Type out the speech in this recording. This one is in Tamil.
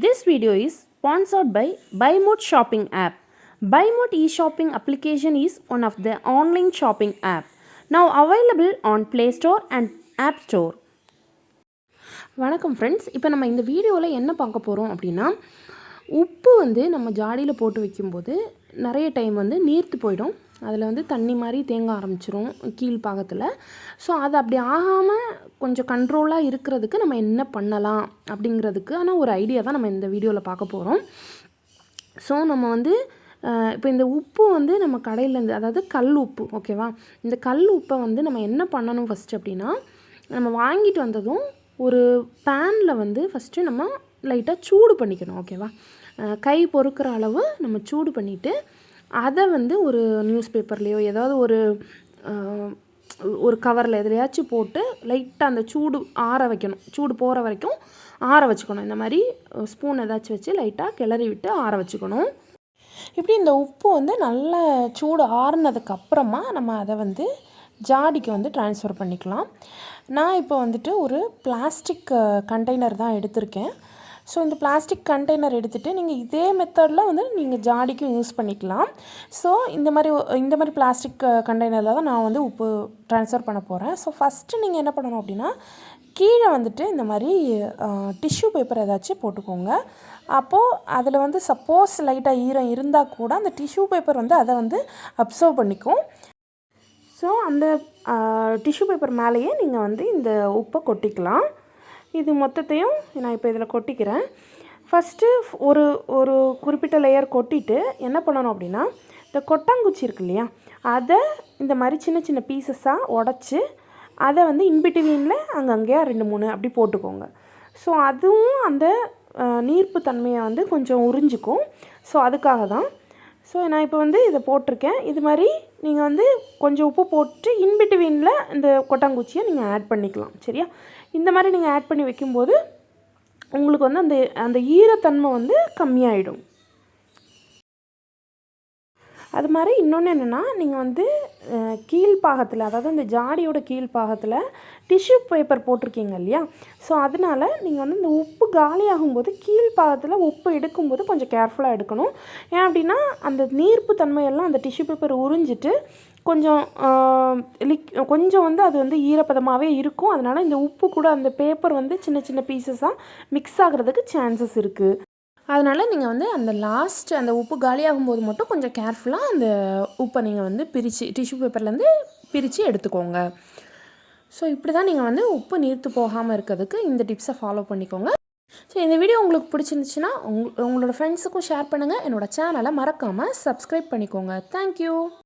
This video is sponsored by BuyMode shopping app. BuyMode e-shopping application is one of the online shopping app now available on Play Store and App Store. வணக்கம் ஃப்ரெண்ட்ஸ், இப்போ நம்ம இந்த வீடியோவில் என்ன பார்க்க போகிறோம் அப்படின்னா, உப்பு நம்ம ஜாடியில் போட்டு வைக்கும்போது நிறைய டைம் நீர்த்து போயிடும். அதில் தண்ணி மாதிரி தேங்க ஆரம்பிச்சிரும் கீழ்ப்பாகத்தில். ஸோ அது அப்படி ஆகாமல் கொஞ்சம் கண்ட்ரோலாக இருக்கிறதுக்கு நம்ம என்ன பண்ணலாம் அப்படிங்கிறதுக்கான ஒரு ஐடியா தான் நம்ம இந்த வீடியோவில் பார்க்க போகிறோம். ஸோ நம்ம இப்போ இந்த உப்பு நம்ம கடையிலேருந்து, அதாவது கல் உப்பு, ஓகேவா, இந்த கல் உப்பை நம்ம என்ன பண்ணணும் ஃபஸ்ட்டு அப்படின்னா, நம்ம வாங்கிட்டு வந்ததும் ஒரு பேனில் ஃபஸ்ட்டு நம்ம லைட்டாக சூடு பண்ணிக்கணும், ஓகேவா. கை பொறுக்கிற அளவு நம்ம சூடு பண்ணிவிட்டு அதை ஒரு நியூஸ் பேப்பர்லேயோ ஏதாவது ஒரு கவரில் எதுலையாச்சும் போட்டு லைட்டாக அந்த சூடு ஆற வைக்கணும். சூடு போகிற வரைக்கும் ஆற வச்சுக்கணும். இந்த மாதிரி ஸ்பூன் ஏதாச்சும் வச்சு லைட்டாக கிளறி விட்டு ஆற வச்சுக்கணும். இப்படி இந்த உப்பு நல்ல சூடு ஆறுனதுக்கப்புறமா நம்ம அதை ஜாடிக்கு ட்ரான்ஸ்ஃபர் பண்ணிக்கலாம். நான் இப்போ ஒரு பிளாஸ்டிக் கண்டெய்னர் தான் எடுத்திருக்கேன். ஸோ இந்த பிளாஸ்டிக் கண்டெய்னர் எடுத்துகிட்டு நீங்கள் இதே மெத்தடில் நீங்கள் ஜாடிக்கும் யூஸ் பண்ணிக்கலாம். ஸோ இந்த மாதிரி பிளாஸ்டிக் கண்டெய்னரில் தான் நான் உப்பு ட்ரான்ஸ்ஃபர் பண்ண போகிறேன். ஸோ ஃபஸ்ட்டு நீங்கள் என்ன பண்ணணும் அப்படின்னா, கீழே இந்த மாதிரி டிஷ்யூ பேப்பர் ஏதாச்சும் போட்டுக்கோங்க. அப்போது அதில் சப்போஸ் லைட்டாக ஈரம் இருந்தால் கூட அந்த டிஷ்யூ பேப்பர் அதை அப்சர்வ் பண்ணிக்கும். ஸோ அந்த டிஷ்யூ பேப்பர் மேலேயே நீங்கள் இந்த உப்பை கொட்டிக்கலாம். இது மொத்தத்தையும் நான் இப்போ இதில் கொட்டிக்கிறேன். ஃபஸ்ட்டு ஒரு குறிப்பிட்ட லேயர் கொட்டிட்டு என்ன பண்ணணும் அப்படின்னா, இந்த கொட்டாங்குச்சி இருக்கு இல்லையா, அதை இந்த மாதிரி சின்ன சின்ன பீசஸாக உடச்சி அதை இன்பிட்வீனில் அங்கங்கேயா 2-3 அப்படி போட்டுக்கோங்க. ஸோ அதுவும் அந்த நீர்ப்பு தன்மையை கொஞ்சம் உறிஞ்சிக்கும். ஸோ அதுக்காக தான். ஸோ நான் இப்போ இதை போட்டிருக்கேன். இது மாதிரி நீங்கள் கொஞ்சம் உப்பு போட்டு இன்பிட்வீனில் இந்த கொட்டாங்குச்சியை நீங்கள் ஆட் பண்ணிக்கலாம், சரியா. இந்த மாதிரி நீங்கள் ஆட் பண்ணி வைக்கும்போது உங்களுக்கு அந்த ஈரத்தன்மை கம்மியாயிடும். அது மாதிரி இன்னொன்று என்னென்னா, நீங்கள் கீழ்ப்பாகத்தில், அதாவது இந்த ஜாடியோட கீழ்ப்பாகத்தில் டிஷ்யூ பேப்பர் போட்டிருக்கீங்க இல்லையா. ஸோ அதனால் நீங்கள் இந்த உப்பு காலியாகும்போது கீழ்ப்பாகத்தில் உப்பு எடுக்கும்போது கொஞ்சம் கேர்ஃபுல்லாக எடுக்கணும். ஏன் அப்படின்னா, அந்த நீர்ப்பு தன்மையெல்லாம் அந்த டிஷ்யூ பேப்பர் உறிஞ்சிட்டு கொஞ்சம் கொஞ்சம் அது ஈரப்பதமாகவே இருக்கும். அதனால் இந்த உப்பு கூட அந்த பேப்பர் சின்ன சின்ன பீசஸாக மிக்ஸ் ஆகிறதுக்கு சான்சஸ் இருக்குது. அதனால் நீங்கள் அந்த லாஸ்ட் அந்த உப்பு காலியாகும்போது மட்டும் கொஞ்சம் கேர்ஃபுல்லாக அந்த உப்பை நீங்கள் பிரித்து டிஷ்யூ பேப்பர்லேருந்து பிரித்து எடுத்துக்கோங்க. ஸோ இப்படி தான் நீங்கள் உப்பு நீர்த்து போகாமல் இருக்கிறதுக்கு இந்த டிப்ஸை ஃபாலோ பண்ணிக்கோங்க. ஸோ இந்த வீடியோ உங்களுக்கு பிடிச்சிருந்துச்சுன்னா உங்களோட ஃப்ரெண்ட்ஸுக்கும் ஷேர் பண்ணுங்கள். என்னோடய சேனலை மறக்காமல் சப்ஸ்கிரைப் பண்ணிக்கோங்க. தேங்க்யூ.